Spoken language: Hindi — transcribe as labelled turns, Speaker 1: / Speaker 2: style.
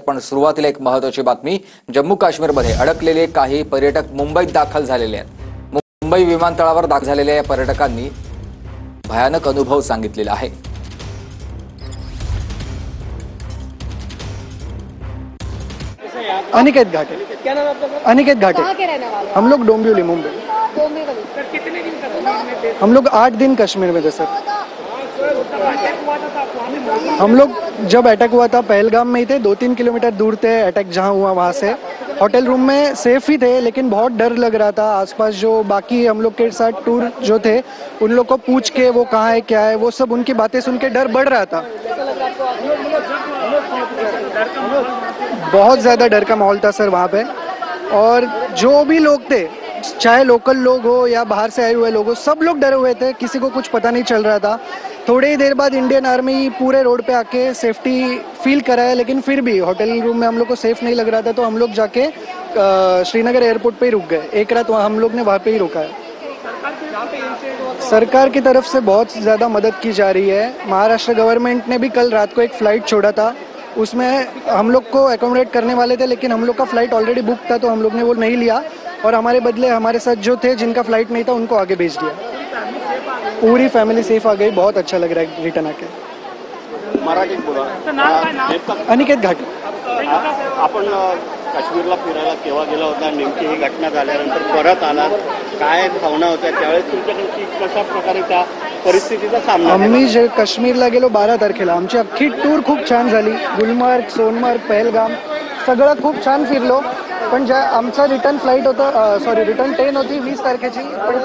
Speaker 1: पण सुरुवातीला एक महत्त्वाची बातमी। जम्मू काश्मीरमध्ये अडकलेले काही पर्यटक मुंबईत दाखल झालेले आहेत। मुंबई विमानतळावर दाखल झालेल्या या पर्यटकांनी भयानक अनुभव सांगितलेला आहे।
Speaker 2: अनिकेत घाटे।
Speaker 3: क्या नाम आपका?
Speaker 2: अनिकेत घाटे।
Speaker 3: कहाँ के रहने वाले?
Speaker 2: हम लोग डोंबिवली मुंबई।
Speaker 3: सर कितने दिन कश्मीर में थे?
Speaker 2: हम लोग 8 दिन कश्मीर में थे सर।
Speaker 3: अटैक हुआ था आप वहाँ पे मौजूद थे?
Speaker 2: हम लोग जब अटैक हुआ था पहलगाम में ही थे, 2-3 किलोमीटर दूर थे अटैक जहाँ हुआ वहाँ से। होटल रूम में सेफ ही थे, लेकिन बहुत डर लग रहा था। आसपास जो बाकी हम लोग के साथ टूर जो थे उन लोग को पूछ के वो कहाँ है क्या है वो सब उनकी बातें सुन के डर बढ़ रहा था। बहुत ज़्यादा डर का माहौल था सर वहाँ पे। और जो भी लोग थे, चाहे लोकल लोग हो या बाहर से आए हुए लोग हो, सब लोग डरे हुए थे। किसी को कुछ पता नहीं चल रहा था। थोड़ी ही देर बाद इंडियन आर्मी पूरे रोड पे आके सेफ्टी फील कराया, लेकिन फिर भी होटल रूम में हम लोग को सेफ नहीं लग रहा था, तो हम लोग जाके श्रीनगर एयरपोर्ट पे ही रुक गए। एक रात वहाँ हम लोग ने वहाँ पे ही रुका है। सरकार की तरफ से बहुत ज़्यादा मदद की जा रही है। महाराष्ट्र गवर्नमेंट ने भी कल रात को एक फ़्लाइट छोड़ा था, उसमें हम लोग को एकोमोडेट करने वाले थे, लेकिन हम लोग का फ़्लाइट ऑलरेडी बुक था तो हम लोग ने वो नहीं लिया और हमारे बदले हमारे साथ जो थे जिनका फ़्लाइट नहीं था उनको आगे भेज दिया। पूरी फैमिली सेफ आ गई। बहुत अच्छा लग रहा है रिटर्न आके।
Speaker 4: मराठीत बोला।
Speaker 2: अनिकेत घाटे।
Speaker 4: आपण काश्मीरला फिरायला केव्हा गेला होता? नेमकी ही घटना झाल्यानंतर परत आला, काय भावना होत्या त्यावेळेस तुमच्याकडे? कशा प्रकारे त्या परिस्थितीचा सामना?
Speaker 2: आम्ही जे काश्मीरला गेलो 12 तारखेला, आमची अख्खी टूर खूप छान झाली। गुलमर्ग, सोनमर्ग, पहलगाम सगळं खूप छान फिरलो। पण ज्या आमचा रिटर्न फ्लाईट होता, रिटर्न ट्रेन होती 20 तारखेची, पण